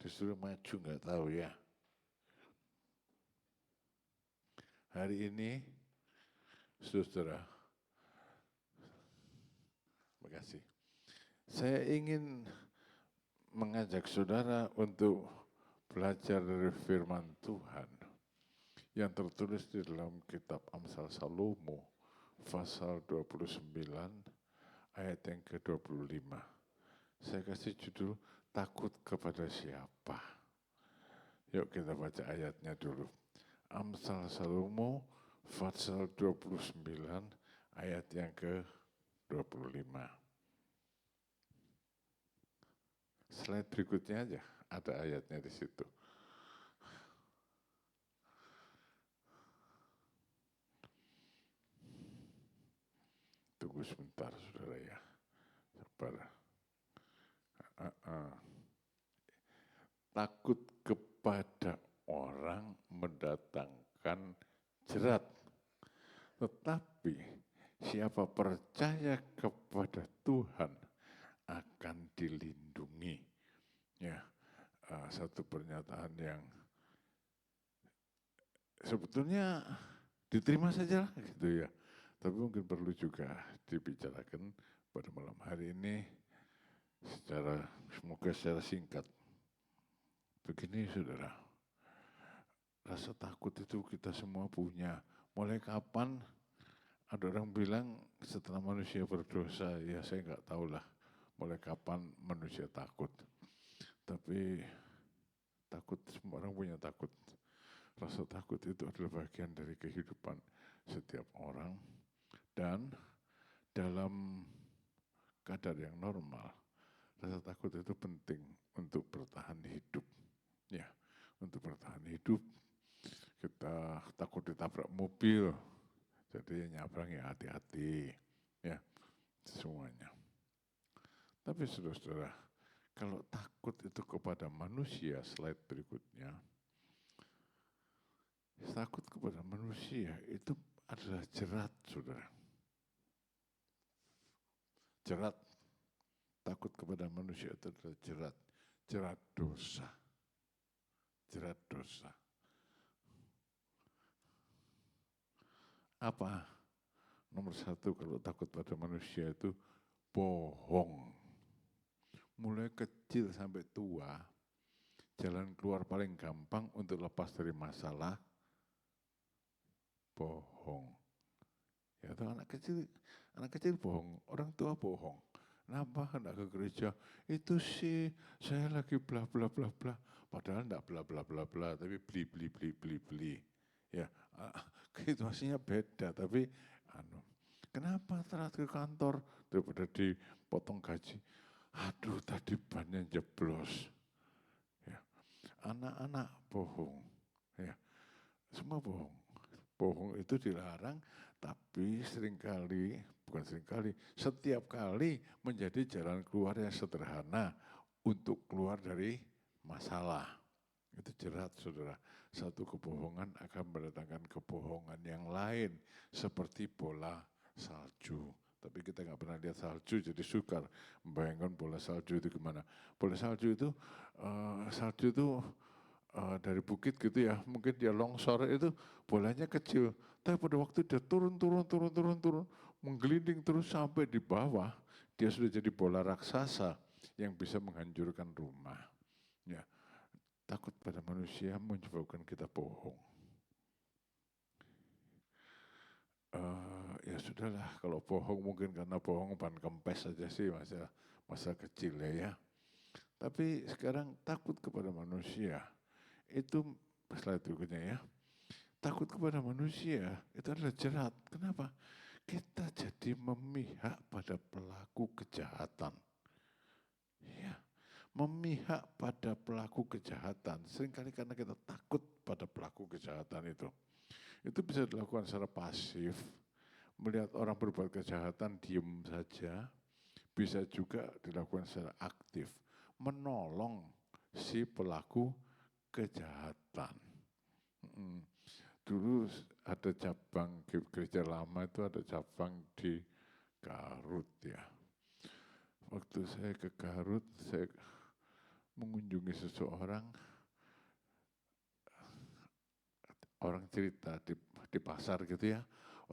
disuruh maju nggak tahu ya. Hari ini, saudara, terima kasih. Saya ingin mengajak saudara untuk belajar dari firman Tuhan yang tertulis di dalam kitab Amsal Salomo pasal 29 ayat yang ke-25. Saya kasih judul takut kepada siapa. Yuk kita baca ayatnya dulu. Amsal Salomo pasal 29 ayat yang ke-25. Slide berikutnya aja, ada ayatnya di situ. Tunggu sebentar, saudara ya. Sabar. Takut kepada orang mendatangkan jerat. Tetapi siapa percaya kepada Tuhan akan dilindungi. Ya, satu pernyataan yang sebetulnya diterima saja lah gitu ya. Tapi mungkin perlu juga dibicarakan pada malam hari ini semoga secara singkat. Begini saudara, rasa takut itu kita semua punya. Mulai kapan ada orang bilang setelah manusia berdosa, ya saya nggak tahu lah mulai kapan manusia takut. Tapi takut, semua orang punya takut. Rasa takut itu adalah bagian dari kehidupan setiap orang. Dan dalam kadar yang normal, rasa takut itu penting untuk bertahan hidup. Ya, untuk bertahan hidup, kita takut ditabrak mobil, jadi nyabrang ya hati-hati, ya semuanya. Tapi saudara-saudara, kalau takut itu kepada manusia, slide berikutnya, takut kepada manusia itu adalah jerat, saudara. Jerat, takut kepada manusia itu adalah jerat, jerat dosa. Jerat dosa. Apa? Nomor satu kalau takut pada manusia itu bohong. Mulai kecil sampai tua, jalan keluar paling gampang untuk lepas dari masalah, bohong. Ya tuh anak kecil bohong, orang tua bohong. Kenapa hendak ke gereja? Itu sih saya lagi bla bla bla bla. Padahal enggak bla bla bla bla, tapi beli. Ya, situasinya beda, tapi kenapa telat ke kantor daripada dipotong gaji? Aduh, tadi bannya jeblos. Ya, anak-anak bohong. Ya, semua bohong. Bohong itu dilarang, tapi setiap kali menjadi jalan keluar yang sederhana untuk keluar dari masalah. Itu jerat, saudara. Satu kebohongan akan mendatangkan kebohongan yang lain, seperti bola salju. Tapi kita nggak pernah lihat salju, jadi sukar membayangkan bola salju itu gimana. Bola salju itu dari bukit gitu ya, mungkin dia longsor itu bolanya kecil, tapi pada waktu dia turun, menggelinding terus sampai di bawah, dia sudah jadi bola raksasa yang bisa menghancurkan rumah. Ya, takut pada manusia menyebabkan kita bohong. Ya sudahlah, kalau bohong mungkin karena bohong ban kempes saja sih masa kecil ya. Tapi sekarang takut kepada manusia. Itu slide berikutnya ya. Takut kepada manusia itu adalah jerat. Kenapa? Kita jadi memihak pada pelaku kejahatan. Ya, memihak pada pelaku kejahatan. Seringkali karena kita takut pada pelaku kejahatan itu. Itu bisa dilakukan secara pasif. Melihat orang berbuat kejahatan, diem saja. Bisa juga dilakukan secara aktif. Menolong si pelaku kejahatan. Dulu ada cabang gereja lama itu ada cabang di Garut ya. Waktu saya ke Garut, saya mengunjungi seseorang, orang cerita di pasar gitu ya,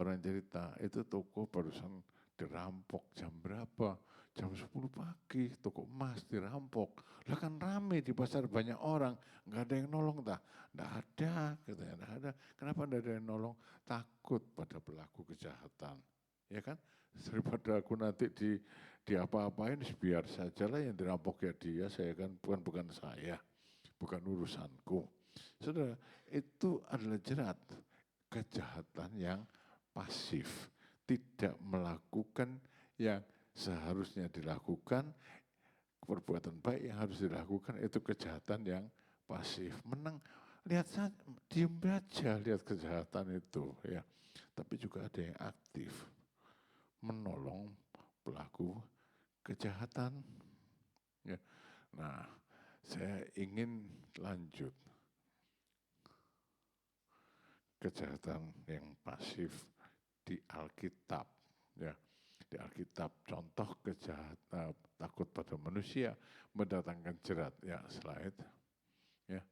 orang cerita itu toko barusan dirampok jam berapa? Jam 10 pagi, toko emas dirampok. Lah kan rame di pasar banyak orang, nggak ada yang nolong tak? Nggak ada, katanya nggak ada. Kenapa nggak ada yang nolong? Takut pada pelaku kejahatan, ya kan? Daripada aku nanti di apa-apain, biar sajalah yang dirampok ya dia, saya kan bukan saya, bukan urusanku. Saudara, itu adalah jerat kejahatan yang pasif, tidak melakukan yang seharusnya dilakukan, perbuatan baik yang harus dilakukan itu kejahatan yang pasif. Menang, lihat saja, diem aja lihat kejahatan itu ya. Tapi juga ada yang aktif, menolong pelaku kejahatan. Ya. Nah, saya ingin lanjut kejahatan yang pasif di Alkitab. Ya, di Alkitab contoh kejahatan takut pada manusia mendatangkan jerat. Ya, slide. Ya,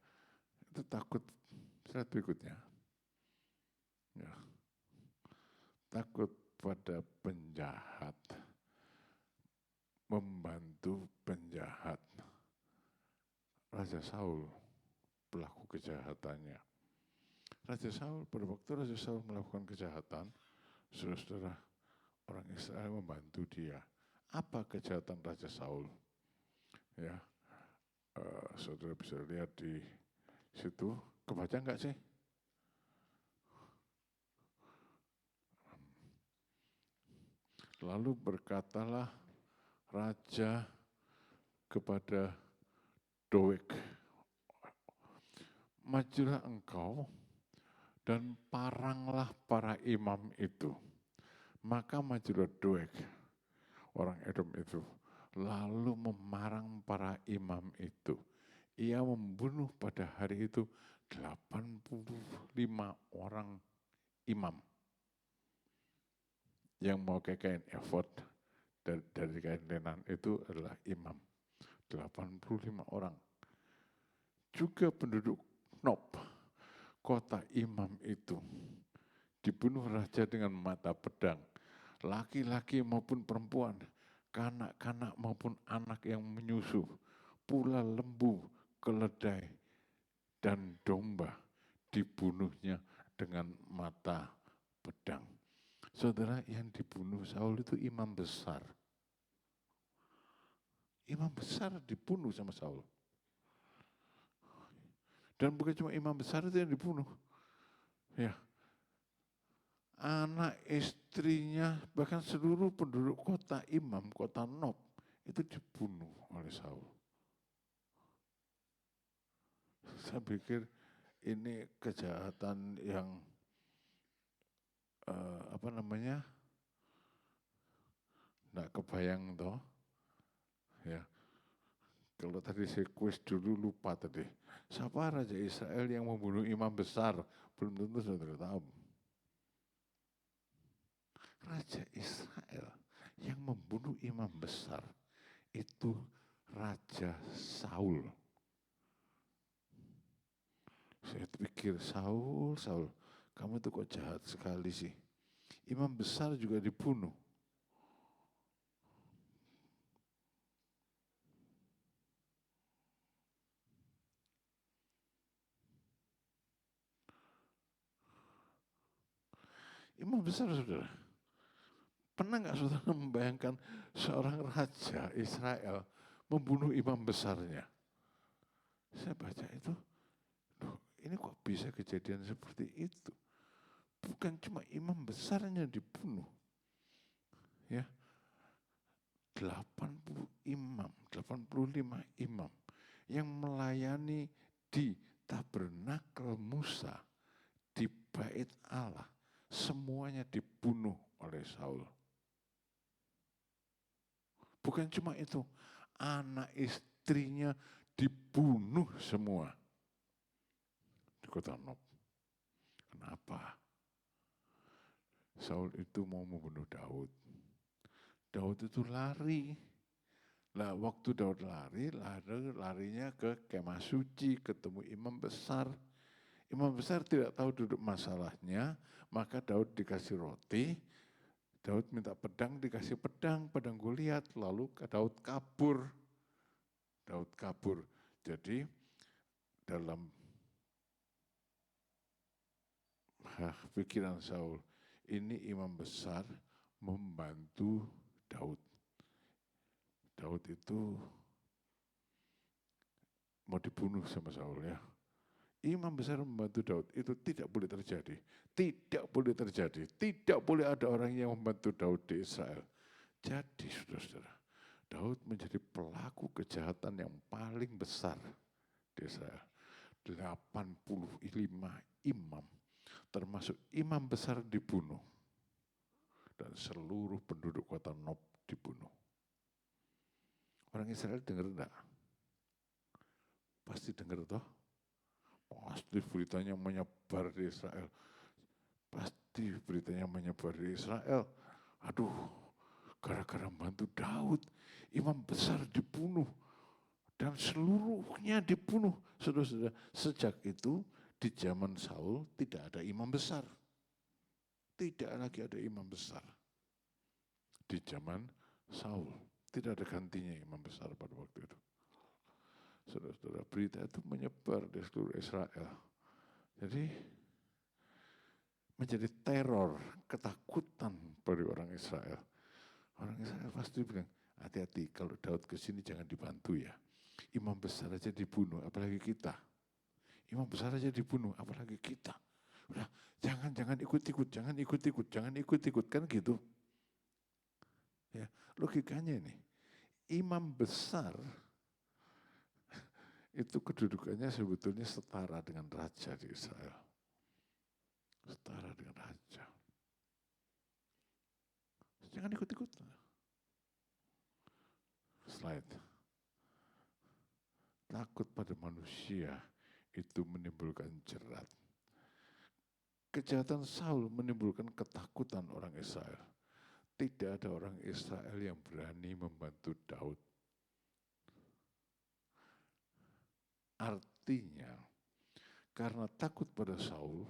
itu takut. Slide berikutnya. Ya, takut pada penjahat, membantu penjahat. Raja Saul, pelaku kejahatannya. Raja Saul, pada waktu Raja Saul melakukan kejahatan, saudara-saudara, orang Israel membantu dia. Apa kejahatan Raja Saul? Ya, saudara bisa lihat di situ. Kebaca enggak sih? Lalu berkatalah raja kepada Doeg, majulah engkau dan paranglah para imam itu. Maka majulah Doeg, orang Edom itu, lalu memarang para imam itu. Ia membunuh pada hari itu 85 orang imam yang mau kain efod dari kain lenan itu adalah imam. 85 orang. Juga penduduk Nob, kota imam itu, dibunuh raja dengan mata pedang. Laki-laki maupun perempuan, kanak-kanak maupun anak yang menyusu, pula lembu, keledai, dan domba dibunuhnya dengan mata pedang. Saudara, yang dibunuh Saul itu imam besar. Imam besar dibunuh sama Saul. Dan bukan cuma imam besar itu yang dibunuh. Ya. Anak istrinya, bahkan seluruh penduduk kota imam, kota Nob, itu dibunuh oleh Saul. Saya pikir ini kejahatan yang nggak kebayang toh, ya. Kalau tadi saya kuis dulu lupa tadi. Siapa Raja Israel yang membunuh imam besar? Belum tentu saudara tahu. Raja Israel yang membunuh imam besar itu Raja Saul. Saya pikir Saul, kamu tuh kok jahat sekali sih. Imam besar juga dibunuh. Imam besar saudara. Pernah nggak saudara membayangkan seorang raja Israel membunuh imam besarnya? Saya baca itu, ini kok bisa kejadian seperti itu? Bukan cuma imam besarnya dibunuh, ya, 80 imam, 85 imam yang melayani di tabernakel Musa, di bait Allah, semuanya dibunuh oleh Saul. Bukan cuma itu, anak istrinya dibunuh semua di kota Nob. Kenapa? Saul itu mau membunuh Daud. Daud itu lari Nah, waktu Daud larinya ke kemah suci, ketemu imam besar. Imam besar tidak tahu duduk masalahnya, maka Daud dikasih roti, Daud minta pedang, dikasih pedang, pedang Goliat, lalu Daud kabur. Daud kabur. Jadi dalam pikiran Saul, ini imam besar membantu Daud. Daud itu mau dibunuh sama Saul ya. Imam besar membantu Daud, itu tidak boleh terjadi. Tidak boleh terjadi. Tidak boleh ada orang yang membantu Daud di Israel. Jadi saudara-saudara, Daud menjadi pelaku kejahatan yang paling besar di Israel. 85 imam, termasuk imam besar dibunuh. Dan seluruh penduduk kota Nob dibunuh. Orang Israel dengar enggak? Pasti dengar toh? Pasti beritanya menyebar di Israel. Pasti beritanya menyebar di Israel. Aduh, gara-gara bantu Daud, imam besar dibunuh. Dan seluruhnya dibunuh. Saudara-saudara, sejak itu di zaman Saul tidak ada imam besar. Tidak lagi ada imam besar. Di zaman Saul tidak ada gantinya imam besar pada waktu itu. Saudara-saudara, berita itu menyebar di seluruh Israel. Jadi menjadi teror, ketakutan bagi orang Israel. Orang Israel pasti bilang, hati-hati kalau Daud ke sini jangan dibantu ya. Imam besar aja dibunuh, apalagi kita. Imam besar aja dibunuh, apalagi kita. Udah, jangan ikut-ikut, jangan ikut-ikut, kan gitu. Ya, logikanya ini, imam besar itu kedudukannya sebetulnya setara dengan raja di Israel. Setara dengan raja. Jangan ikut-ikut. Slide. Takut pada manusia itu menimbulkan jerat. Kejahatan Saul menimbulkan ketakutan orang Israel. Tidak ada orang Israel yang berani membantu Daud. Artinya, karena takut pada Saul,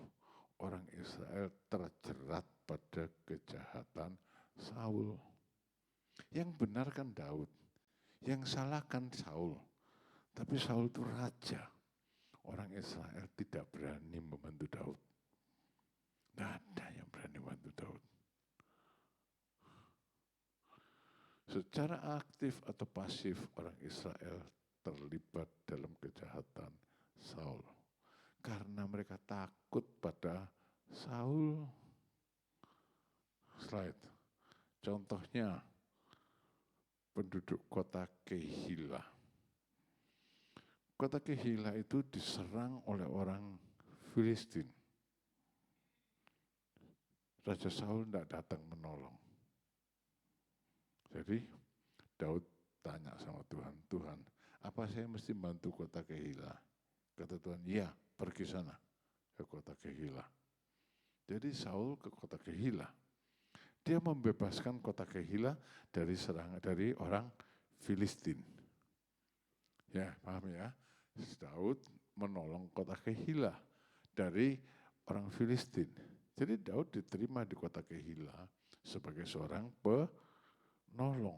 orang Israel terjerat pada kejahatan Saul. Yang benarkan Daud, yang salahkan Saul. Tapi Saul itu raja. Orang Israel tidak berani membantu Daud. Tidak ada yang berani membantu Daud. Secara aktif atau pasif orang Israel terlibat dalam kejahatan Saul. Karena mereka takut pada Saul. Slide. Contohnya penduduk kota Kehila. Kota Kehila itu diserang oleh orang Filistin. Raja Saul tidak datang menolong. Jadi Daud tanya sama Tuhan, Tuhan, apa saya mesti bantu kota Kehila? Kata Tuhan, iya, pergi sana ke kota Kehila. Jadi Saul ke kota Kehila. Dia membebaskan kota Kehila dari serangan dari orang Filistin. Ya, paham ya? Daud menolong kota Kehila dari orang Filistin. Jadi Daud diterima di kota Kehila sebagai seorang penolong.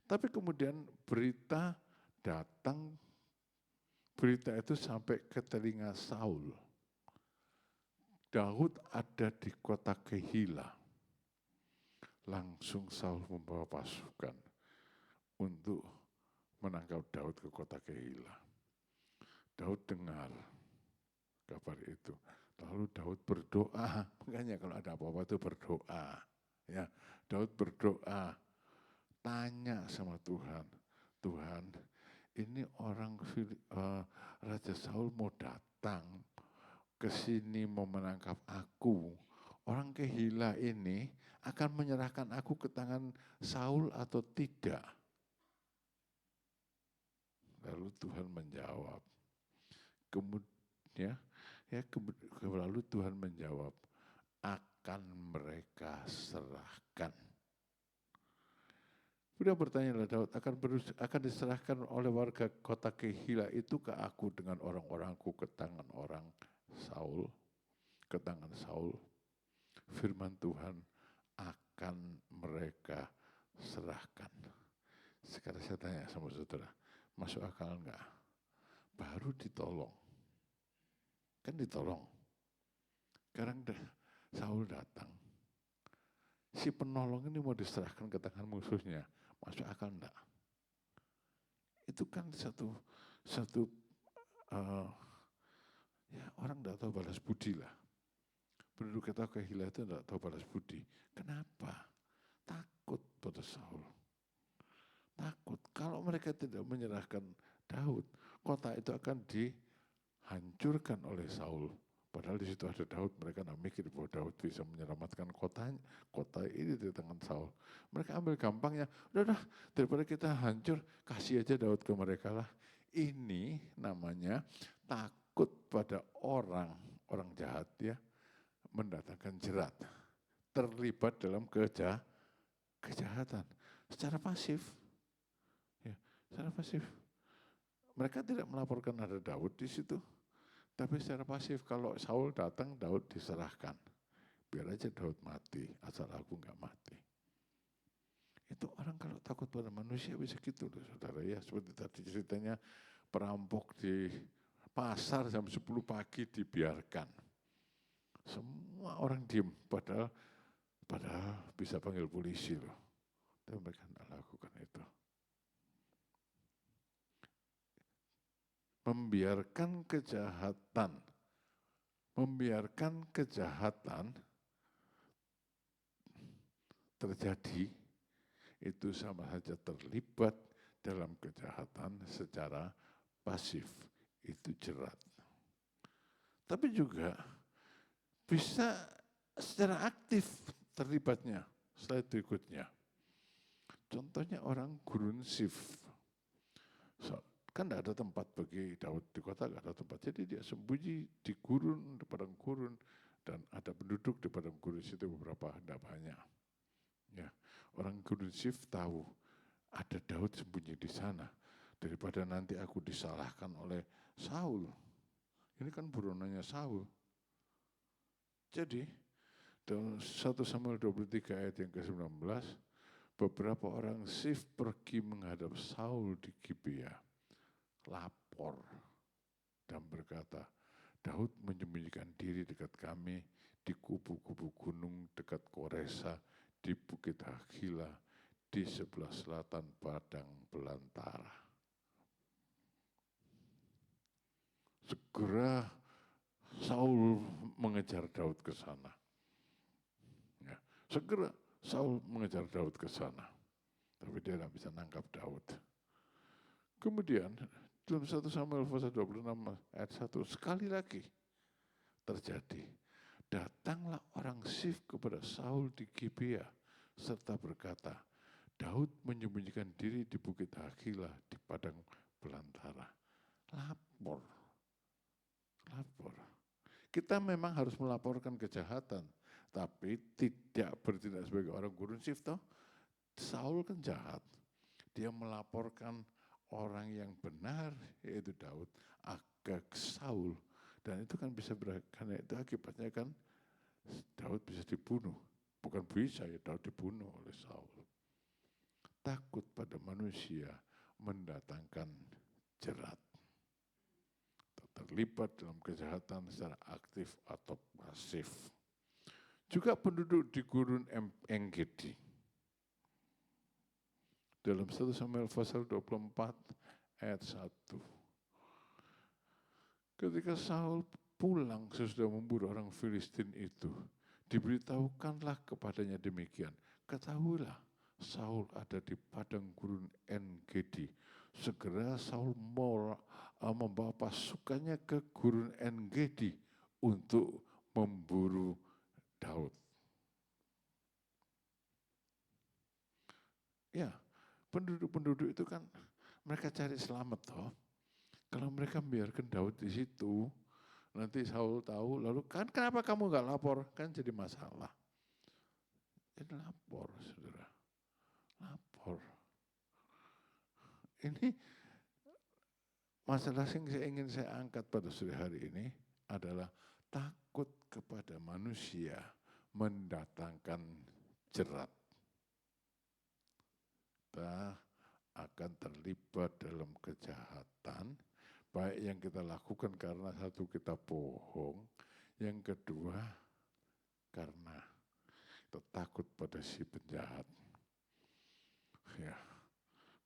Tapi kemudian berita datang, berita itu sampai ke telinga Saul. Daud ada di kota Kehila. Langsung Saul membawa pasukan untuk menangkap Daud ke kota Kehila. Daud dengar kabar itu. Lalu Daud berdoa, makanya kalau ada apa-apa itu berdoa. Ya, Daud berdoa, tanya sama Tuhan, Tuhan, ini orang Raja Saul mau datang ke sini mau menangkap aku. Orang Kehila ini akan menyerahkan aku ke tangan Saul atau tidak? Lalu Tuhan menjawab. Kemudian lalu Tuhan menjawab, akan mereka serahkan. Kemudian bertanyalah Daud, akan diserahkan oleh warga kota Kehila itu ke aku dengan orang-orangku ke tangan orang Saul, ke tangan Saul. Firman Tuhan akan mereka serahkan. Sekarang saya tanya sama saudara, masuk akal enggak? Baru ditolong. Kan ditolong. Sekarang Saul datang. Si penolong ini mau diserahkan ke tangan musuhnya. Masuk akal enggak? Itu kan satu ya orang enggak tahu balas budi lah. Penduduk kota Kehila itu enggak tahu balas budi. Kenapa? Takut pada Saul. Takut. Kalau mereka tidak menyerahkan Daud, kota itu akan dihancurkan oleh Saul. Padahal di situ ada Daud, mereka tidak mikir bahwa Daud bisa menyelamatkan kota ini di tangan Saul. Mereka ambil gampangnya, udah daripada kita hancur, kasih aja Daud ke mereka lah. Ini namanya takut pada orang jahat ya, mendatangkan jerat. Terlibat dalam kejahatan secara pasif. Ya, secara pasif. Mereka tidak melaporkan ada Daud di situ. Tapi secara pasif, kalau Saul datang, Daud diserahkan. Biar aja Daud mati, asal aku enggak mati. Itu orang kalau takut pada manusia bisa gitu loh saudara ya. Seperti tadi ceritanya, perampok di pasar jam 10 pagi dibiarkan. Semua orang diem, padahal bisa panggil polisi loh. Tapi mereka tidak lakukan itu. Membiarkan kejahatan terjadi, itu sama saja terlibat dalam kejahatan secara pasif, itu jerat. Tapi juga bisa secara aktif terlibatnya, slide berikutnya. Contohnya orang gurun shift. Kan tidak ada tempat bagi Daud di kota, tidak ada tempat. Jadi dia sembunyi di gurun, di padang gurun, dan ada penduduk di padang gurun situ beberapa, tidak banyak. Ya, orang gurun shift tahu ada Daud sembunyi di sana daripada nanti aku disalahkan oleh Saul. Ini kan buronannya Saul. Jadi dalam 1 Samuel 23 ayat yang ke-19, beberapa orang shift pergi menghadap Saul di Gibea. Lapor dan berkata, Daud menyembunyikan diri dekat kami di kubu-kubu gunung dekat Koresa, di Bukit Hakhila, di sebelah selatan padang belantara. Segera Saul mengejar Daud ke sana. Ya, segera Saul mengejar Daud ke sana. Tapi dia tidak bisa nangkap Daud. Kemudian dalam 1 Samuel pasal 26 ayat 1, sekali lagi terjadi. Datanglah orang Sif kepada Saul di Gibea serta berkata, Daud menyembunyikan diri di Bukit Hakhila di padang belantara. Lapor. Kita memang harus melaporkan kejahatan, tapi tidak bertindak sebagai orang gurun Sif toh. Saul kan jahat. Dia melaporkan orang yang benar, yaitu Daud, ke Saul. Dan itu kan bisa karena itu akibatnya kan Daud bisa dibunuh. Bukan bisa ya, Daud dibunuh oleh Saul. Takut pada manusia mendatangkan jerat. Terlibat dalam kejahatan secara aktif atau pasif. Juga penduduk di gurun Enggedi. Dalam 1 Samuel pasal 24 ayat 1. Ketika Saul pulang sesudah memburu orang Filistin itu, diberitahukanlah kepadanya demikian. Ketahuilah, Saul ada di padang gurun Enggedi. Segera Saul membawa pasukannya ke gurun Enggedi untuk memburu Daud. Ya, penduduk-penduduk itu kan mereka cari selamat toh. Kalau mereka biarkan Daud di situ, nanti Saul tahu, lalu kan kenapa kamu nggak lapor? Kan jadi masalah. Jadi lapor, saudara. Lapor. Ini masalah yang ingin saya angkat pada sore hari ini adalah takut kepada manusia mendatangkan jerat. Kita akan terlibat dalam kejahatan, baik yang kita lakukan karena satu kita bohong, yang kedua karena kita takut pada si penjahat. Ya,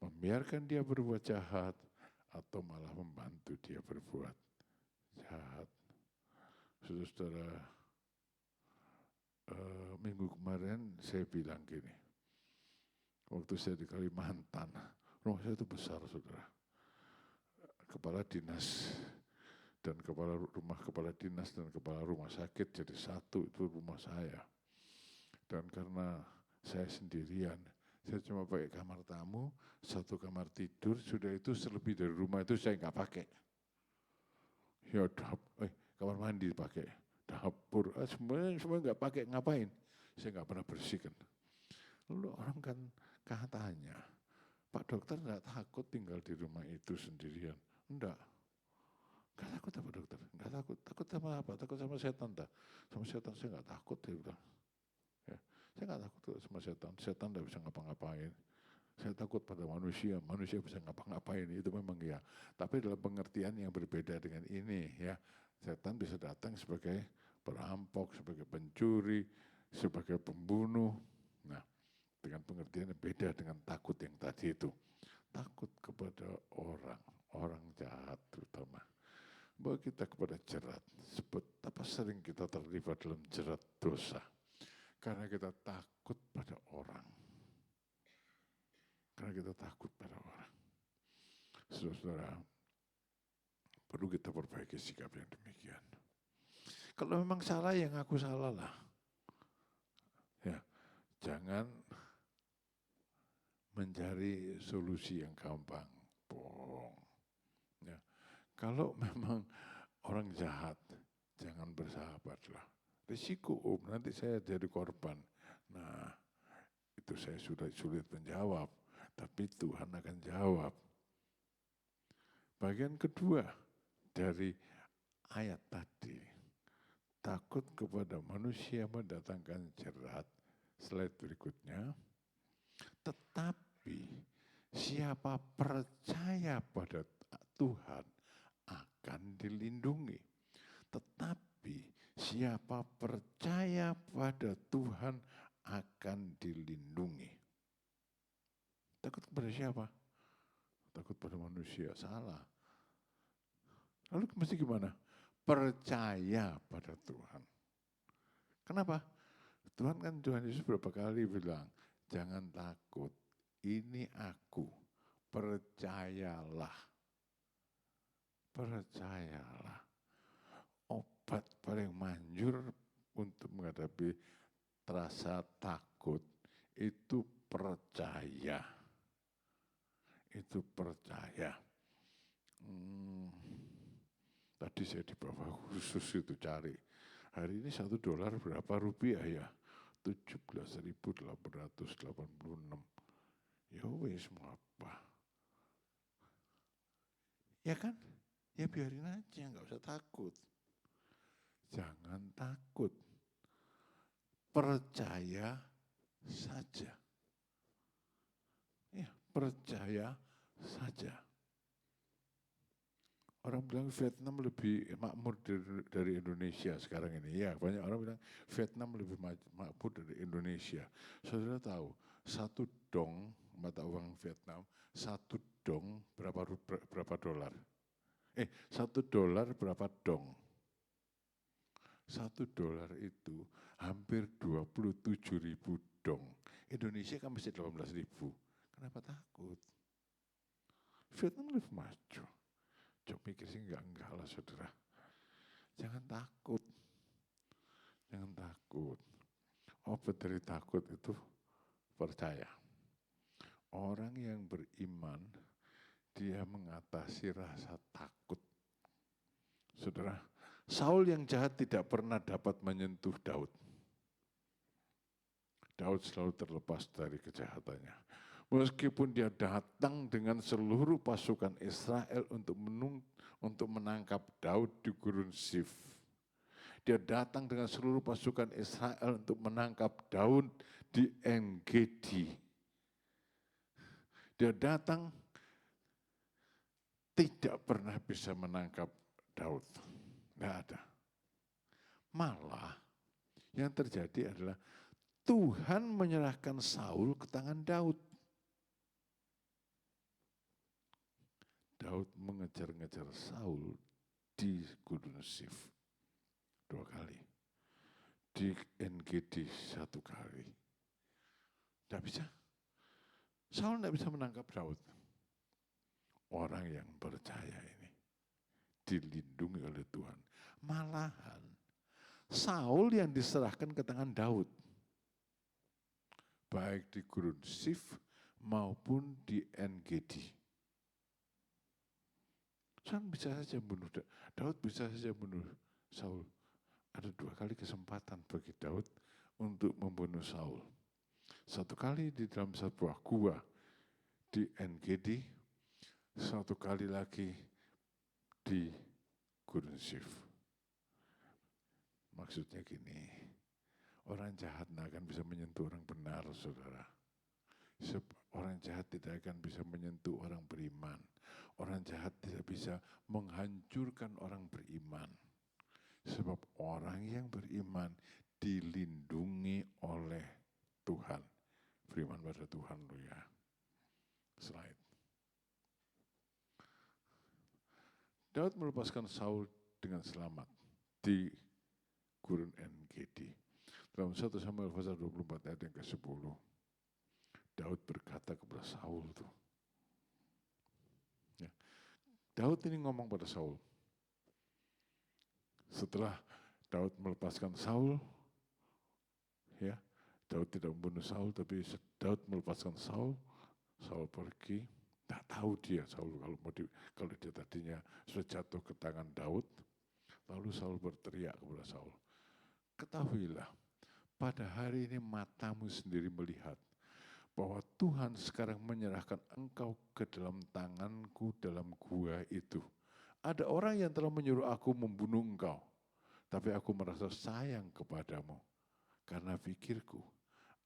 membiarkan dia berbuat jahat atau malah membantu dia berbuat jahat. Saudara-saudara, minggu kemarin saya bilang gini, waktu saya di Kalimantan, rumah saya itu besar, saudara. Kepala dinas dan kepala dinas dan kepala rumah sakit jadi satu, itu rumah saya. Dan karena saya sendirian, saya cuma pakai kamar tamu, satu kamar tidur, sudah itu selebih dari rumah itu saya nggak pakai. Ya kamar mandi pakai, dapur, semuanya nggak pakai, ngapain? Saya nggak pernah bersihkan. Lalu orang kan katanya, Pak dokter nggak takut tinggal di rumah itu sendirian? Enggak. Nggak takut apa dokter? Nggak takut. Takut sama apa? Takut sama setan tak? Sama setan saya nggak takut, dia bilang. Ya, saya nggak takut sama setan. Setan nggak bisa ngapa-ngapain. Saya takut pada manusia. Manusia bisa ngapa-ngapain, itu memang ya. Tapi dalam pengertian yang berbeda dengan ini ya. Setan bisa datang sebagai perampok, sebagai pencuri, sebagai pembunuh. Nah, dengan pengertian yang beda dengan takut yang tadi itu. Takut kepada orang jahat terutama. Bahwa kita kepada jerat. Betapa sering kita terlibat dalam jerat dosa. Karena kita takut pada orang. Karena kita takut pada orang. Saudara-saudara, perlu kita perbaiki sikap yang demikian. Kalau memang salah, yang aku salah lah. Ya, jangan mencari solusi yang gampang. Bohong. Ya. Kalau memang orang jahat, jangan bersahabatlah. Risiko nanti saya jadi korban. Nah, itu saya sudah sulit menjawab. Tapi Tuhan akan jawab. Bagian kedua dari ayat tadi. Takut kepada manusia mendatangkan jerat. Slide berikutnya. Tetapi siapa percaya pada Tuhan akan dilindungi. Tetapi siapa percaya pada Tuhan akan dilindungi. Takut kepada siapa? Takut pada manusia, salah. Lalu mesti gimana? Percaya pada Tuhan. Kenapa? Tuhan Yesus berapa kali bilang, jangan takut, ini aku, percayalah. Percayalah. Obat paling manjur untuk menghadapi rasa takut itu percaya. Itu percaya. Tadi saya di bawah khusus itu cari. Hari ini $1 berapa rupiah ya? 17.886. Ya wes mau apa? Ya kan? Ya biarin aja, nggak usah takut. Jangan takut. Percaya saja. Ya, percaya saja. Orang bilang Vietnam lebih makmur dari Indonesia sekarang ini. Ya, banyak orang bilang Vietnam lebih makmur dari Indonesia. Saudara tahu, satu dong mata uang Vietnam, satu dong berapa dolar? $1 berapa dong? $1 itu hampir 27.000 dong. Indonesia kan masih 18.000. Kenapa takut? Vietnam lebih maju. Coba mikir sih enggak lah saudara. Jangan takut. Jangan takut. Obat dari takut itu percaya. Orang yang beriman, dia mengatasi rasa takut. Saudara, Saul yang jahat tidak pernah dapat menyentuh Daud. Daud selalu terlepas dari kejahatannya. Meskipun dia datang dengan seluruh pasukan Israel untuk menangkap Daud di Gurun Sif. Dia datang dengan seluruh pasukan Israel untuk menangkap Daud di En-Gedi. Dia datang tidak pernah bisa menangkap Daud. Tidak ada. Malah yang terjadi adalah Tuhan menyerahkan Saul ke tangan Daud. Daud mengejar-ngejar Saul di Gunung Sif 2 kali. Di En-Gedi 1 kali. Tidak bisa. Saul tidak bisa menangkap Daud. Orang yang percaya ini dilindungi oleh Tuhan. Malahan Saul yang diserahkan ke tangan Daud. Baik di Gunung Sif maupun di En-Gedi. Saul bisa saja bunuh Daud, bisa saja bunuh Saul. Ada 2 kali kesempatan bagi Daud untuk membunuh Saul. 1 kali di dalam sebuah gua di En-Gedi, 1 kali lagi di Gunung Sif. Maksudnya gini, orang jahat tidak akan bisa menyentuh orang benar, saudara. Orang jahat tidak akan bisa menyentuh orang beriman. Orang jahat tidak bisa menghancurkan orang beriman. Sebab orang yang beriman dilindungi oleh Tuhan. Beriman pada Tuhan lo ya. Slide. Daud melepaskan Saul dengan selamat di Gurun En-Gedi. Dalam 1 Samuel pasal 24 ayat yang ke-10. Daud berkata kepada Saul tuh. Ya. Daud ini ngomong pada Saul. Setelah Daud melepaskan Saul, ya, Daud tidak membunuh Saul, tapi Daud melepaskan Saul, Saul pergi, tak tahu dia Saul kalau dia tadinya sudah jatuh ke tangan Daud, lalu Saul berteriak kepada Saul, ketahuilah, pada hari ini matamu sendiri melihat bahwa Tuhan sekarang menyerahkan engkau ke dalam tanganku dalam gua itu. Ada orang yang telah menyuruh aku membunuh engkau, tapi aku merasa sayang kepadamu, karena pikirku,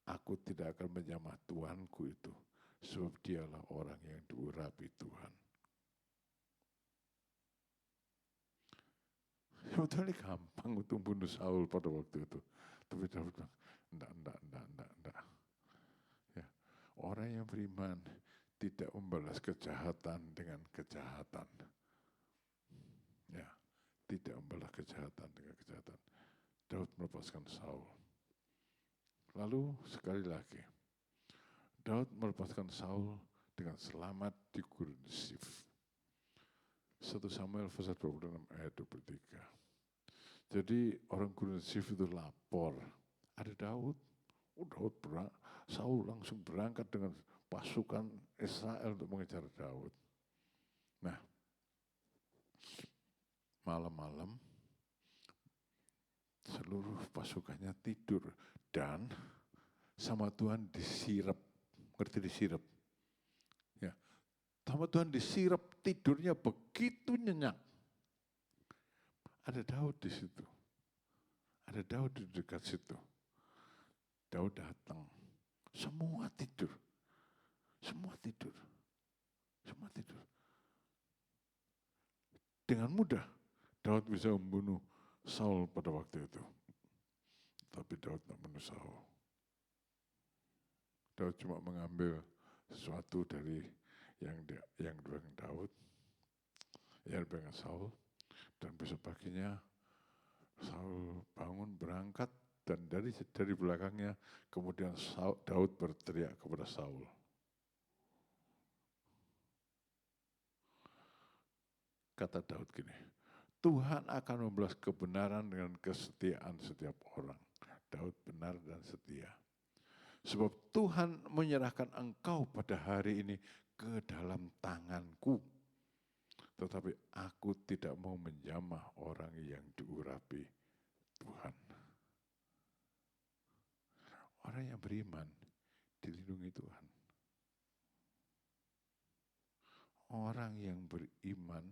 aku tidak akan menjamah Tuanku itu, sebab dialah orang yang diurapi Tuhan. Sebetulnya gampang untuk bunuh Saul pada waktu itu, tapi Daud bilang, enggak. Ya. Orang yang beriman tidak membalas kejahatan dengan kejahatan. Ya, tidak membalas kejahatan dengan kejahatan. Daud melepaskan Saul. Lalu sekali lagi, Daud melepaskan Saul dengan selamat di Gurun Sif. 1 Samuel pasal 26 ayat 23. Jadi orang Gurun Sif itu lapor, ada Daud. Saul langsung berangkat dengan pasukan Israel untuk mengejar Daud. Nah, malam-malam seluruh pasukannya tidur dan sama Tuhan disirap. Ngerti disirap? Ya. Sama Tuhan disirap, tidurnya begitu nyenyak. Ada Daud di situ. Ada Daud di dekat situ. Daud datang. Semua tidur. Semua tidur. Semua tidur. Dengan mudah Daud bisa membunuh Saul pada waktu itu. Tapi Daud tidak membunuh Saul. Daud cuma mengambil sesuatu dari yang dipegang Daud, yang dipegang Saul, dan besok paginya Saul bangun berangkat dan dari belakangnya kemudian Daud berteriak kepada Saul. Kata Daud gini, Tuhan akan membalas kebenaran dengan kesetiaan setiap orang. Daud benar dan setia. Sebab Tuhan menyerahkan engkau pada hari ini ke dalam tanganku. Tetapi aku tidak mau menjamah orang yang diurapi Tuhan. Orang yang beriman dilindungi Tuhan. orang yang beriman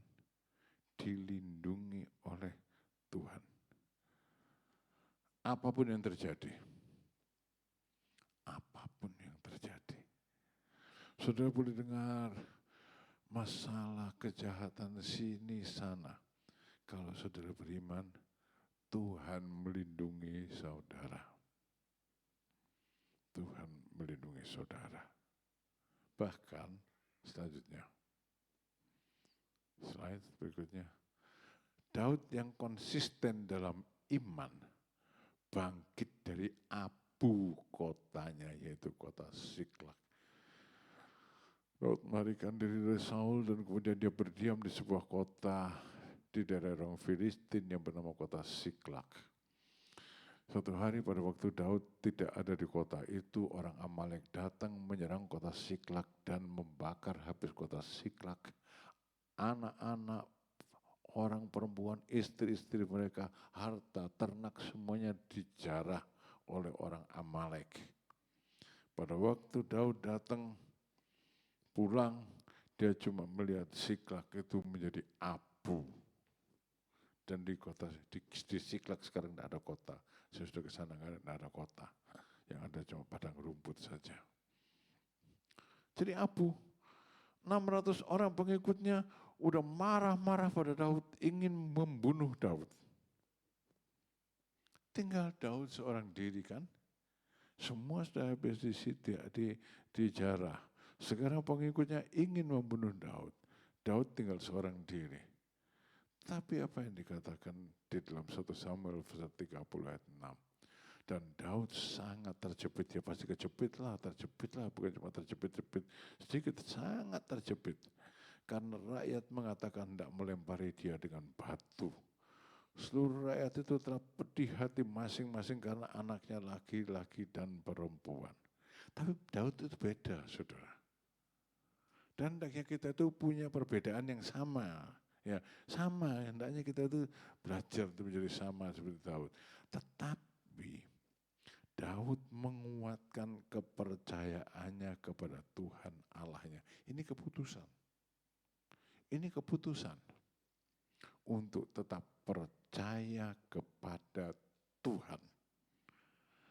dilindungi oleh Tuhan. Apapun yang terjadi. Apapun yang terjadi. Saudara boleh dengar masalah kejahatan sini sana. Kalau saudara beriman, Tuhan melindungi saudara. Tuhan melindungi saudara. Bahkan selanjutnya, slide berikutnya. Daud yang konsisten dalam iman bangkit dari abu kotanya, yaitu kota Siklak. Daud melarikan diri dari Saul dan kemudian dia berdiam di sebuah kota di daerah orang Filistin yang bernama kota Siklak. Suatu hari pada waktu Daud tidak ada di kota itu, orang Amalek datang menyerang kota Siklak dan membakar habis kota Siklak. Anak-anak, orang perempuan, istri-istri mereka, harta, ternak semuanya dijarah oleh orang Amalek. Pada waktu Daud datang pulang, dia cuma melihat Siklak itu menjadi abu. Dan di kota di Siklak sekarang tidak ada kota. Saya sudah ke sana tidak ada kota. Yang ada cuma padang rumput saja. Jadi abu. 600 orang pengikutnya udah marah-marah pada Daud, ingin membunuh Daud. Tinggal Daud seorang diri kan. Semua sudah habis dijarah. Sekarang pengikutnya ingin membunuh Daud. Daud tinggal seorang diri. Tapi apa yang dikatakan di dalam 1 Samuel pasal 30 ayat 6. Dan Daud sangat terjepit, dia pasti terjepit lah, bukan cuma terjepit-jepit, sedikit sangat terjepit. Karena rakyat mengatakan tidak melempari dia dengan batu. Seluruh rakyat itu telah pedih hati masing-masing karena anaknya laki-laki dan perempuan. Tapi Daud itu beda, saudara. Dan hendaknya kita itu punya perbedaan yang sama. Ya, sama, hendaknya kita itu belajar untuk menjadi sama seperti Daud. Tetapi Daud menguatkan kepercayaannya kepada Tuhan Allahnya. Ini keputusan. Ini keputusan untuk tetap percaya kepada Tuhan.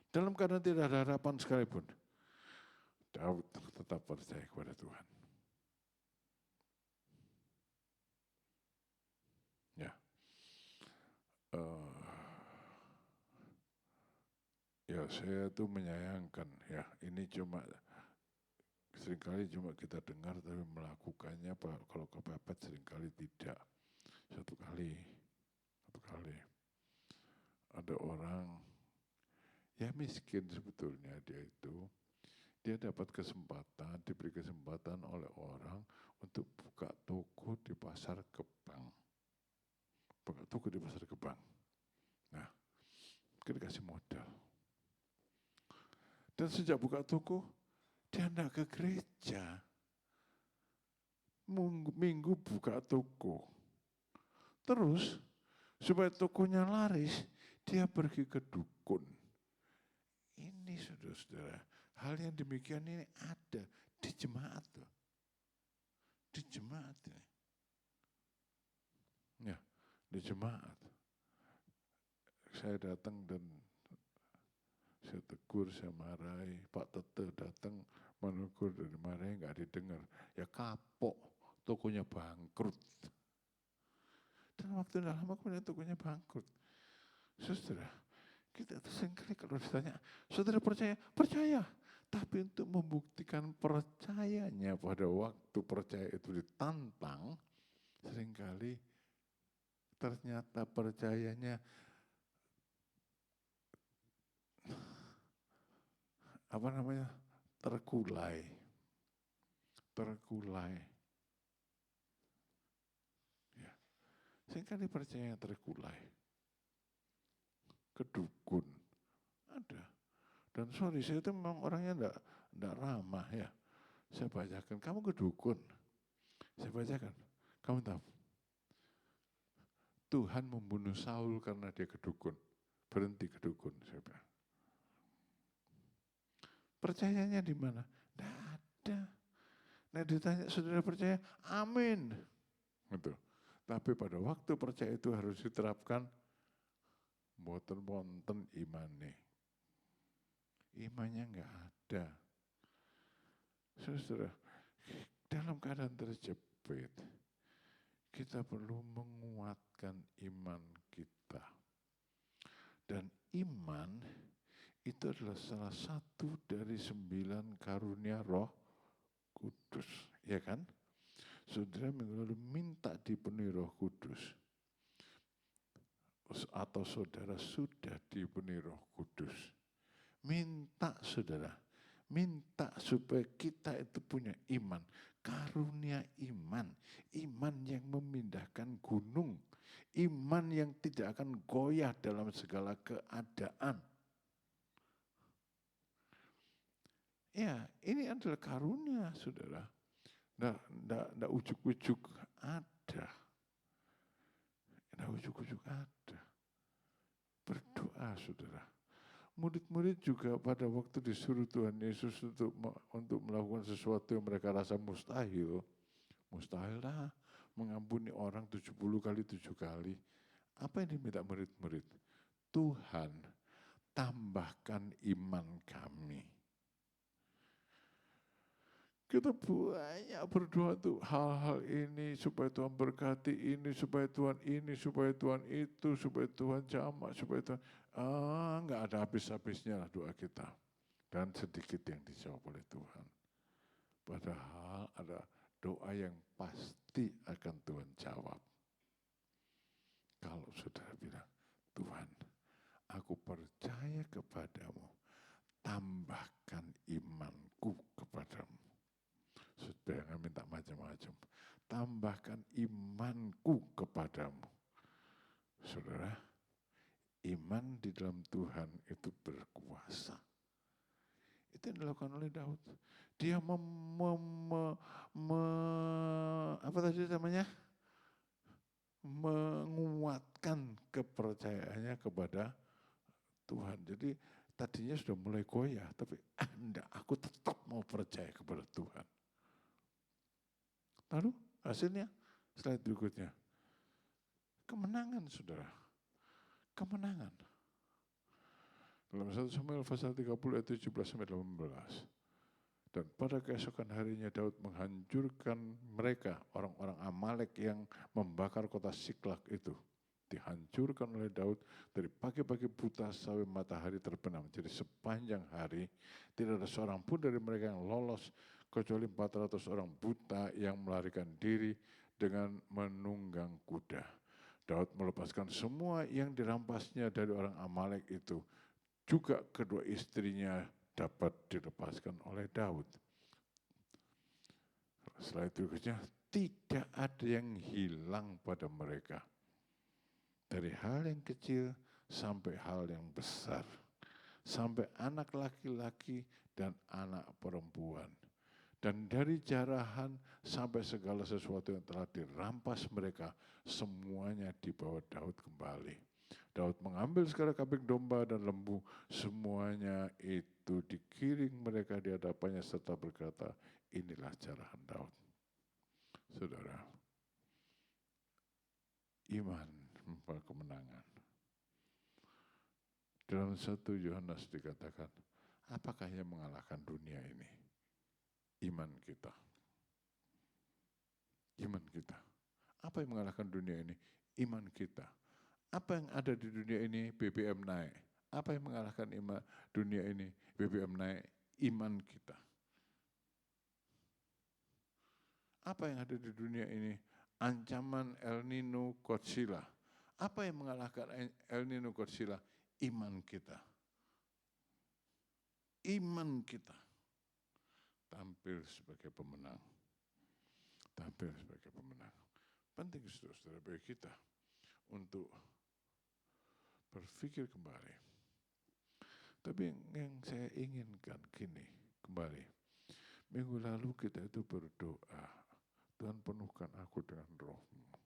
Dalam keadaan tidak ada harapan sekalipun, Daud tetap percaya kepada Tuhan. Ya, saya tuh menyayangkan ya, ini seringkali cuma kita dengar tapi melakukannya kalau kepepet seringkali tidak. Satu kali ada orang ya miskin sebetulnya dia dapat kesempatan, diberi kesempatan oleh orang untuk buka toko di pasar Gebang. Buka toko di pasar Gebang. Nah, mungkin dikasih modal. Dan sejak buka toko, dia tidak ke gereja. Minggu buka toko. Terus, supaya tokonya laris, dia pergi ke dukun. Ini saudara-saudara, hal yang demikian ini ada di jemaat. Di jemaat ini. Ya, di jemaat. Saya datang dan saya tegur, saya marahi. Pak Tete datang menegur dan marahi, nggak didengar. Ya kapok, tokonya bangkrut. Dan waktu tidak lama kemudian tokonya bangkrut. Saudara, kita itu seringkali kalau ditanya, saudara percaya? Percaya. Tapi untuk membuktikan percayanya pada waktu percaya itu ditantang, seringkali ternyata percayanya terkulai. Ya. Seringkali percaya terkulai. Kedukun ada. Dan sorry, saya itu memang orangnya enggak ramah ya. Saya bacakan, kamu kedukun. Saya bacakan, kamu tahu. Tuhan membunuh Saul karena dia kedukun. Berhenti kedukun, saya bilang. Percayanya di mana? Tidak ada. Nah ditanya saudara percaya, amin. Gitu. Tapi pada waktu percaya itu harus diterapkan, mboten wonten imane. Imannya enggak ada. Saudara, dalam keadaan terjepit, kita perlu menguatkan iman kita. Dan iman itu adalah salah satu dari 9 karunia Roh Kudus, ya kan? Saudara minggu lalu minta dipenuhi Roh Kudus. Atau saudara sudah dipenuhi Roh Kudus. Minta saudara, minta supaya kita itu punya iman. Karunia iman, iman yang memindahkan gunung. Iman yang tidak akan goyah dalam segala keadaan. Ya, ini adalah karunia, saudara. Nggak ujuk-ujuk ada. Nggak ujuk-ujuk ada. Berdoa, saudara. Murid-murid juga pada waktu disuruh Tuhan Yesus untuk melakukan sesuatu yang mereka rasa mustahil. Mustahil lah, mengampuni orang 70 kali 7 kali. Apa yang diminta murid-murid? Tuhan, tambahkan iman kami. Kita banyak berdoa tuh hal-hal ini supaya Tuhan berkati ini, supaya Tuhan ini, supaya Tuhan itu, supaya Tuhan jamak, supaya Tuhan nggak ada habis-habisnya lah doa kita. Dan sedikit yang dijawab oleh Tuhan. Padahal ada doa yang pasti akan Tuhan jawab. Kalau saudara bilang, Tuhan, aku percaya kepadamu, tambahkan imanku kepadamu. Sudah jangan minta macam-macam. Tambahkan imanku kepadamu. Saudara, iman di dalam Tuhan itu berkuasa. Itu yang dilakukan oleh Daud. Dia menguatkan kepercayaannya kepada Tuhan. Jadi tadinya sudah mulai goyah, tapi enggak, aku tetap mau percaya kepada Tuhan. Lalu hasilnya, slide berikutnya. Kemenangan, saudara. Kemenangan. Dalam 1 Samuel pasal 30 ayat 17-18. Dan pada keesokan harinya Daud menghancurkan mereka, orang-orang Amalek yang membakar kota Siklak itu. Dihancurkan oleh Daud dari pagi-pagi buta sampai matahari terbenam. Jadi sepanjang hari tidak ada seorang pun dari mereka yang lolos kecuali 400 orang buta yang melarikan diri dengan menunggang kuda. Daud melepaskan semua yang dirampasnya dari orang Amalek itu. Juga kedua istrinya dapat dilepaskan oleh Daud. Setelah itu tidak ada yang hilang pada mereka. Dari hal yang kecil sampai hal yang besar. Sampai anak laki-laki dan anak perempuan. Dan dari jarahan sampai segala sesuatu yang telah dirampas mereka, semuanya dibawa Daud kembali. Daud mengambil segala kambing domba dan lembu, semuanya itu digiring mereka di hadapannya serta berkata, inilah jarahan Daud. Saudara, iman membawa kemenangan. Dalam 1 Yohanes dikatakan, apakah yang mengalahkan dunia ini? Iman kita. Iman kita. Apa yang mengalahkan dunia ini? Iman kita. Apa yang ada di dunia ini? BBM naik. Apa yang mengalahkan dunia ini? BBM naik. Iman kita. Apa yang ada di dunia ini? Ancaman El Nino Godzilla. Apa yang mengalahkan El Nino Godzilla? Iman kita. Iman kita. Tampil sebagai pemenang. Tampil sebagai pemenang. Penting saudara-saudara bagi kita untuk berpikir kembali. Tapi yang saya inginkan gini, kembali. Minggu lalu kita itu berdoa, Tuhan penuhkan aku dengan Roh-Mu.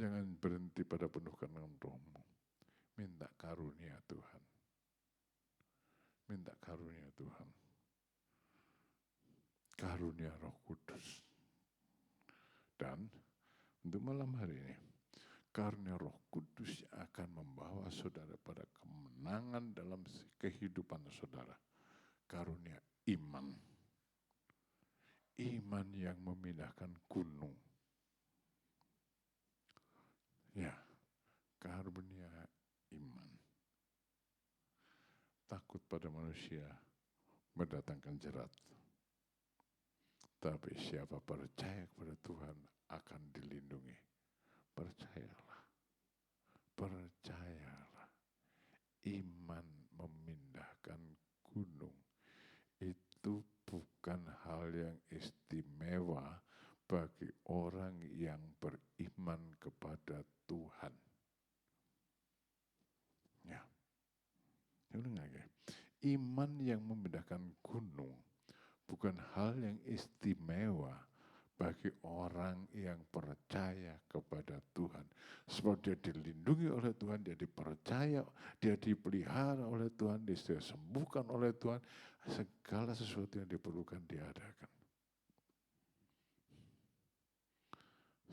Jangan berhenti pada penuhkan dengan Roh-Mu. Minta karunia Tuhan. Minta karunia Tuhan. karunia Roh Kudus. Dan untuk malam hari ini, karunia Roh Kudus yang akan membawa saudara pada kemenangan dalam kehidupan saudara. Karunia iman. Iman yang memindahkan gunung. Ya, karunia iman. Takut pada manusia mendatangkan jerat. Tapi siapa percaya kepada Tuhan akan dilindungi. Percayalah. Percayalah. Iman memindahkan gunung. Itu bukan hal yang istimewa bagi orang yang beriman kepada Tuhan. Ya. Iman yang memindahkan gunung bukan hal yang istimewa bagi orang yang percaya kepada Tuhan. Sebab dia dilindungi oleh Tuhan, dia dipercaya, dia dipelihara oleh Tuhan, dia disembuhkan oleh Tuhan. Segala sesuatu yang diperlukan dia adakan.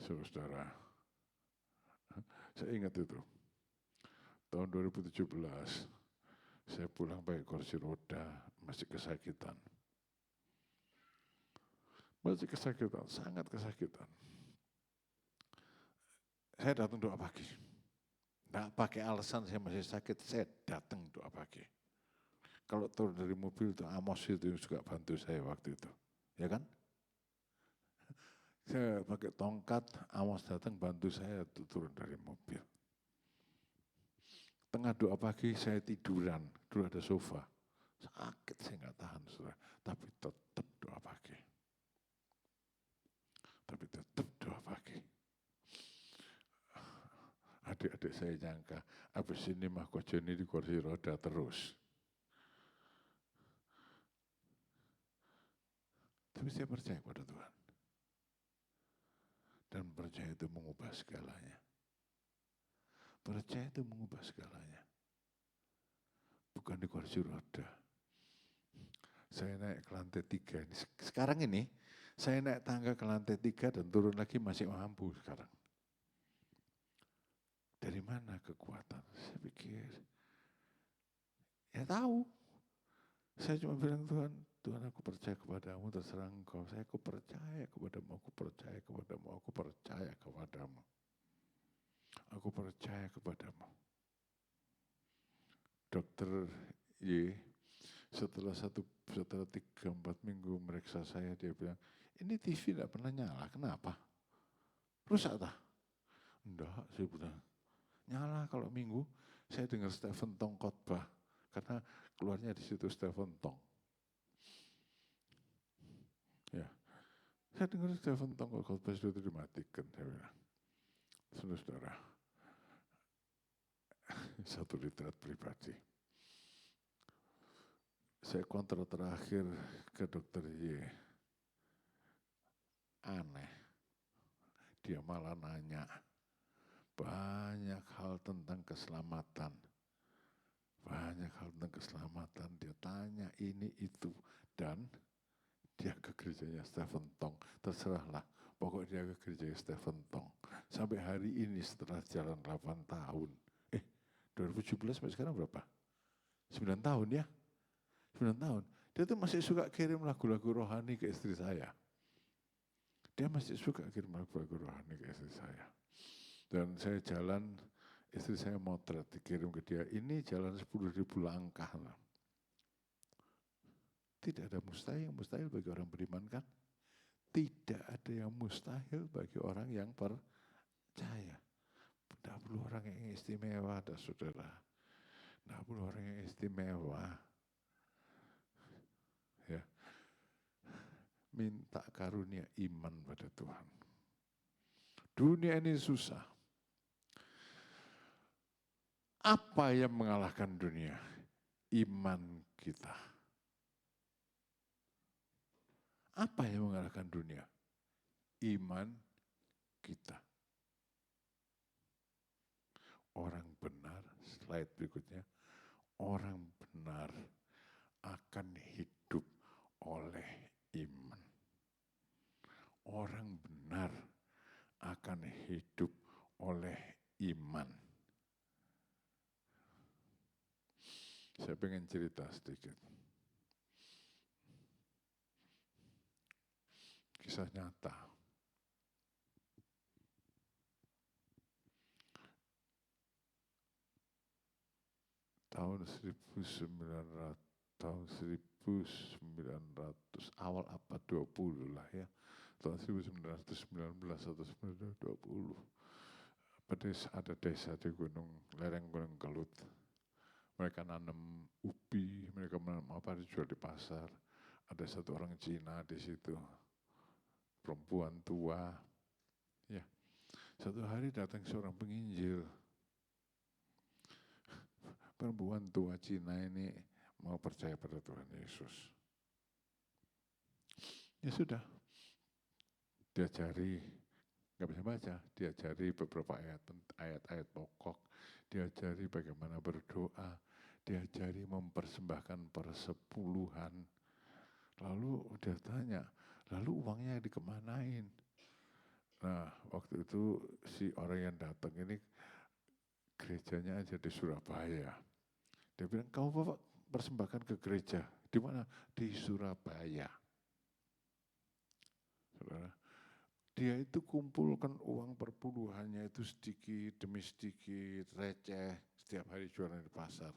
Saudara, saya ingat itu. Tahun 2017, saya pulang pakai kursi roda, masih kesakitan. Masih kesakitan, sangat kesakitan. Saya datang doa pagi. Nggak pakai alasan saya masih sakit, saya datang doa pagi. Kalau turun dari mobil itu Amos itu juga bantu saya waktu itu. Ya kan? Saya pakai tongkat, Amos datang bantu saya turun dari mobil. Tengah doa pagi saya tiduran, dulu ada sofa. Sakit saya nggak tahan, saudara. Tapi tetap doa pagi. Tapi tetap doa pagi. Adik-adik saya nyangka, abis ini Mah Kojo ini di kursi roda terus. Tapi saya percaya kepada Tuhan. Dan percaya itu mengubah segalanya. Percaya itu mengubah segalanya. Bukan di kursi roda. Saya naik ke lantai 3. Sekarang ini, saya naik tangga ke lantai 3 dan turun lagi masih mampu sekarang. Dari mana kekuatan? Saya pikir, ya tahu. Saya cuma bilang Tuhan, Tuhan aku percaya kepadamu, terserah engkau. Aku percaya kepadamu, aku percaya kepadamu, aku percaya kepadamu. Aku percaya kepadamu. Dokter Y, setelah 3-4 minggu meriksa saya, dia bilang, ini TV tidak pernah nyala, kenapa? Rusak tak? Enggak, saya bilang. Nyala kalau minggu, saya dengar Stephen Tong khotbah, karena keluarnya di situ Stephen Tong. Ya, saya dengar Stephen Tong khotbah sudah dimatikan, saya bilang. Saudara, satu literat pribadi. Saya kontrol terakhir ke dokter Y. Aneh. Dia malah nanya banyak hal tentang keselamatan. Banyak hal tentang keselamatan. Dia tanya ini itu. Dan dia ke gerejanya Stephen Tong. Terserahlah. Pokoknya dia ke gerejanya Stephen Tong. Sampai hari ini setelah jalan 8 tahun. 2017 sampai sekarang berapa? 9 tahun ya? 9 tahun. Dia tuh masih suka kirim lagu-lagu rohani ke istri saya. Dia masih suka kirim lagu-lagu rohani ke istri saya. Dan saya jalan, istri saya motret, dikirim ke dia. Ini jalan 10.000 langkah. Tidak ada mustahil bagi orang beriman kan? Tidak ada yang mustahil bagi orang yang percaya. Tidak perlu orang yang istimewa, ada saudara. Tidak perlu orang yang istimewa. Ya. Minta karunia iman pada Tuhan. Dunia ini susah. Apa yang mengalahkan dunia? Iman kita. Apa yang mengalahkan dunia? Iman kita. Orang benar, slide berikutnya. Orang benar akan hidup oleh iman. orang benar akan hidup oleh iman. Saya pengen cerita sedikit. Kisah nyata. Tahun 1900 awal abad 20 lah ya. Tahun 1919 atau 1920. Ada desa di lereng Gunung Kelut. Mereka nanam ubi, mereka menanam apa dijual di pasar. Ada satu orang Cina di situ, perempuan tua. Ya, satu hari datang seorang penginjil. Perempuan tua Cina ini mau percaya pada Tuhan Yesus. Ya sudah, diajari, nggak bisa baca, diajari beberapa ayat-ayat pokok, diajari bagaimana berdoa, diajari mempersembahkan persepuluhan. Lalu dia tanya, lalu uangnya dikemanain? Nah, waktu itu si orang yang datang ini gerejanya aja di Surabaya. Dia bilang, kamu Bapak persembahkan ke gereja. Di mana? Di Surabaya. Saudara, dia itu kumpulkan uang perpuluhannya itu sedikit demi sedikit, receh, setiap hari jualan di pasar.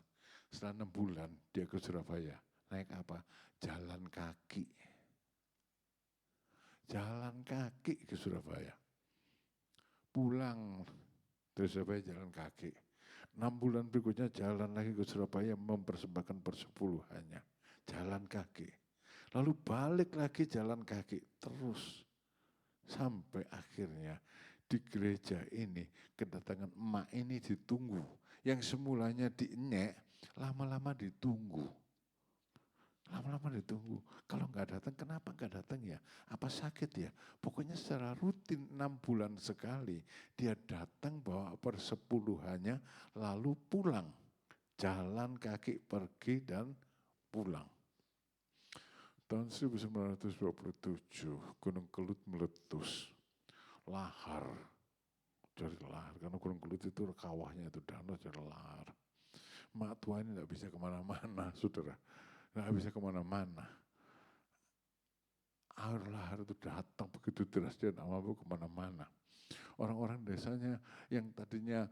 Setelah 6 bulan dia ke Surabaya. Naik apa? Jalan kaki. Jalan kaki ke Surabaya. Pulang dari Surabaya jalan kaki. 6 bulan berikutnya jalan lagi ke Surabaya mempersembahkan persepuluhannya. Jalan kaki. Lalu balik lagi jalan kaki. Terus. Sampai akhirnya di gereja ini kedatangan emak ini ditunggu. Yang semulanya dienyek, lama-lama ditunggu. Lama-lama ditunggu. Kalau nggak datang, kenapa nggak datang ya? Apa sakit ya? Pokoknya secara rutin 6 bulan sekali dia datang bawa persepuluhannya lalu pulang. Jalan kaki pergi dan pulang. Tahun 1927 Gunung Kelut meletus. Lahar. Dari lahar, karena Gunung Kelut itu kawahnya itu danau dari lahar. Mak tua ini tidak bisa kemana-mana, saudara. Nggak bisa kemana-mana. Air lahar itu datang begitu deras dia tidak mampu kemana-mana. Orang-orang desanya yang tadinya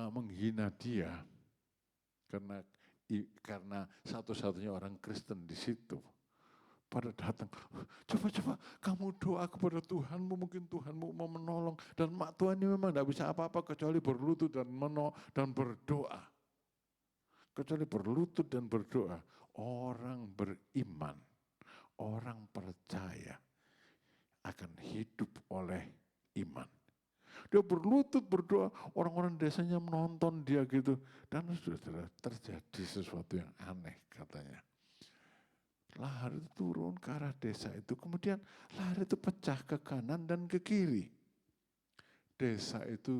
menghina dia karena satu-satunya orang Kristen di situ. Pada datang, coba kamu doa kepada Tuhanmu, mungkin Tuhanmu mau menolong. Dan mak Tuhan ini memang tidak bisa apa-apa kecuali berlutut dan berdoa. Kecuali berlutut dan berdoa. Orang beriman, orang percaya akan hidup oleh iman. Dia berlutut berdoa, orang-orang desanya menonton dia gitu. Dan sudah terjadi sesuatu yang aneh katanya. Lahar itu turun ke arah desa itu, kemudian lahar itu pecah ke kanan dan ke kiri. Desa itu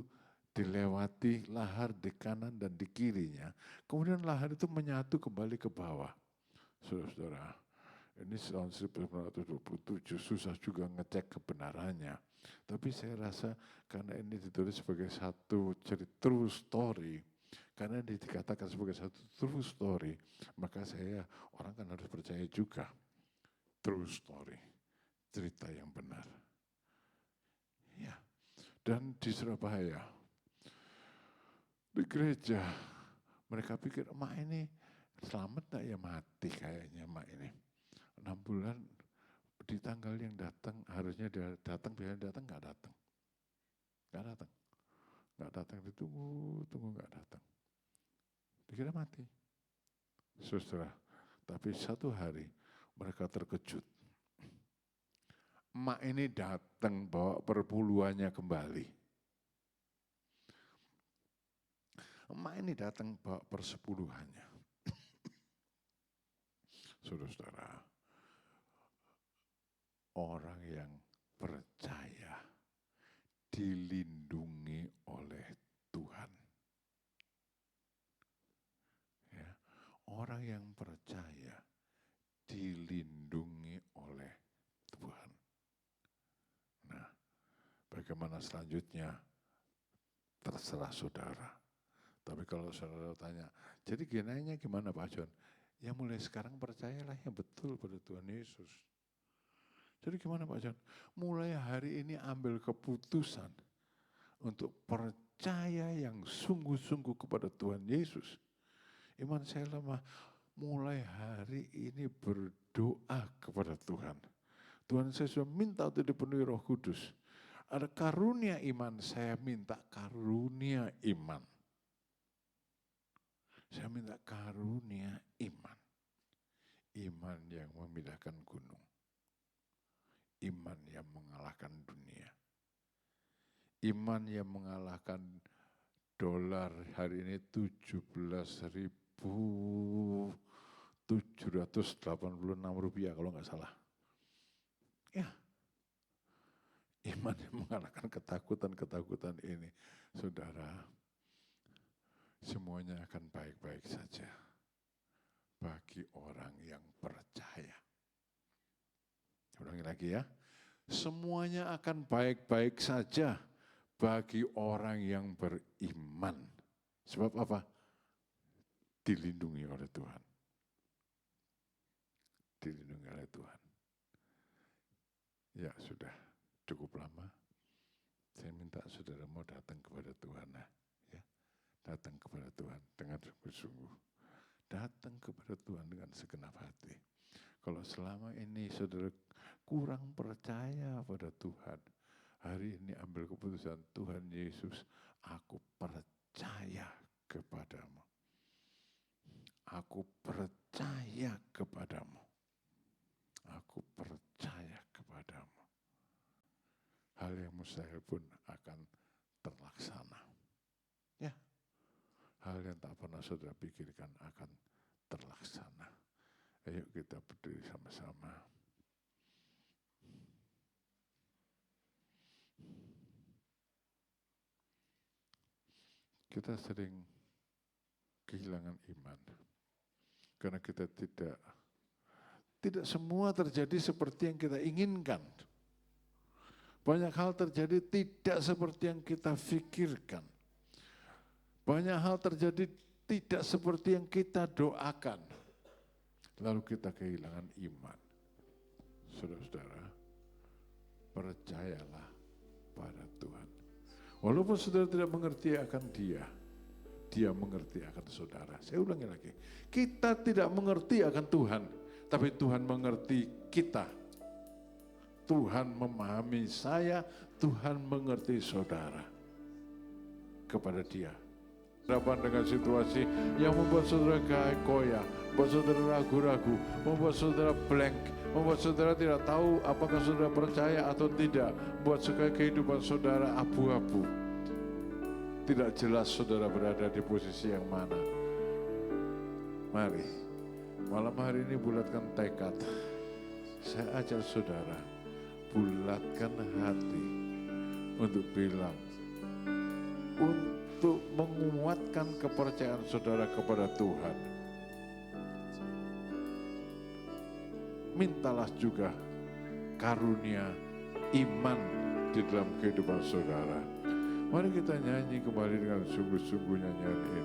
dilewati lahar di kanan dan di kirinya, kemudian lahar itu menyatu kembali ke bawah. Saudara-saudara, ini tahun 1927 susah juga ngecek kebenarannya. Tapi saya rasa karena ini ditulis sebagai satu cerita true story, karena dikatakan sebagai satu true story, maka orang kan harus percaya juga. True story, cerita yang benar. Ya, dan di Surabaya, di gereja, mereka pikir emak ini selamat gak ya, mati kayaknya emak ini. 6 bulan di tanggal yang datang, harusnya dia datang, biasanya datang, gak datang. Gak datang, ditunggu gak datang. Dikira mati. Saudara, tapi satu hari mereka terkejut. Emak ini datang bawa perpuluhannya kembali. Emak ini datang bawa persepuluhannya. Saudara-saudara, orang yang percaya dilindungi oleh Tuhan. Ya, orang yang percaya dilindungi oleh Tuhan. pertanyaan selanjutnya, terserah saudara. Tapi kalau saudara tanya, jadi ginanya gimana Pak John? Ya mulai sekarang percayalah yang betul pada Tuhan Yesus. Jadi gimana Pak John? Mulai hari ini ambil keputusan untuk percaya yang sungguh-sungguh kepada Tuhan Yesus. Iman saya lemah, mulai hari ini berdoa kepada Tuhan. Tuhan, saya sudah minta untuk dipenuhi Roh Kudus. Ada karunia iman, saya minta karunia iman. Saya minta karunia iman. Iman yang memindahkan gunung. Iman yang mengalahkan dunia. Iman yang mengalahkan dolar hari ini 17.786 rupiah kalau nggak salah. Ya, iman yang mengalahkan ketakutan-ketakutan ini. Saudara, semuanya akan baik-baik saja bagi orang yang percaya. Ulangi lagi ya. Semuanya akan baik-baik saja bagi orang yang beriman. Sebab apa? Dilindungi oleh Tuhan. Dilindungi oleh Tuhan. Ya sudah, cukup lama. Saya minta saudara mau datang kepada Tuhan. Ya. Datang kepada Tuhan dengan sungguh-sungguh. Datang kepada Tuhan dengan segenap hati. Kalau selama ini saudara kurang percaya pada Tuhan, hari ini ambil keputusan, Tuhan Yesus, aku percaya kepadamu. Aku percaya kepadamu. Aku percaya kepadamu. Hal yang mustahil pun akan terlaksana. Ya, hal yang tak pernah saudara pikirkan akan terlaksana. Ayo kita berdiri sama-sama. Kita sering kehilangan iman. Karena kita tidak semua terjadi seperti yang kita inginkan. Banyak hal terjadi tidak seperti yang kita pikirkan. Banyak hal terjadi tidak seperti yang kita doakan. Lalu kita kehilangan iman. Saudara-saudara, percayalah pada Tuhan. Walaupun saudara tidak mengerti akan Dia mengerti akan saudara. Saya ulangi lagi, kita tidak mengerti akan Tuhan, tapi Tuhan mengerti kita. Tuhan memahami saya, Tuhan mengerti saudara. Kepada Dia. Hadapan dengan situasi yang membuat saudara goyah, membuat saudara ragu-ragu, membuat saudara blank, membuat saudara tidak tahu apakah saudara percaya atau tidak, membuat kehidupan saudara abu-abu. Tidak jelas saudara berada di posisi yang mana. Mari, malam hari ini bulatkan tekad. Saya ajak saudara, bulatkan hati untuk bilang, untuk menguatkan kepercayaan saudara kepada Tuhan. Mintalah juga karunia iman di dalam kehidupan saudara. Mari kita nyanyi kembali dengan sungguh-sungguh nyanyian ini.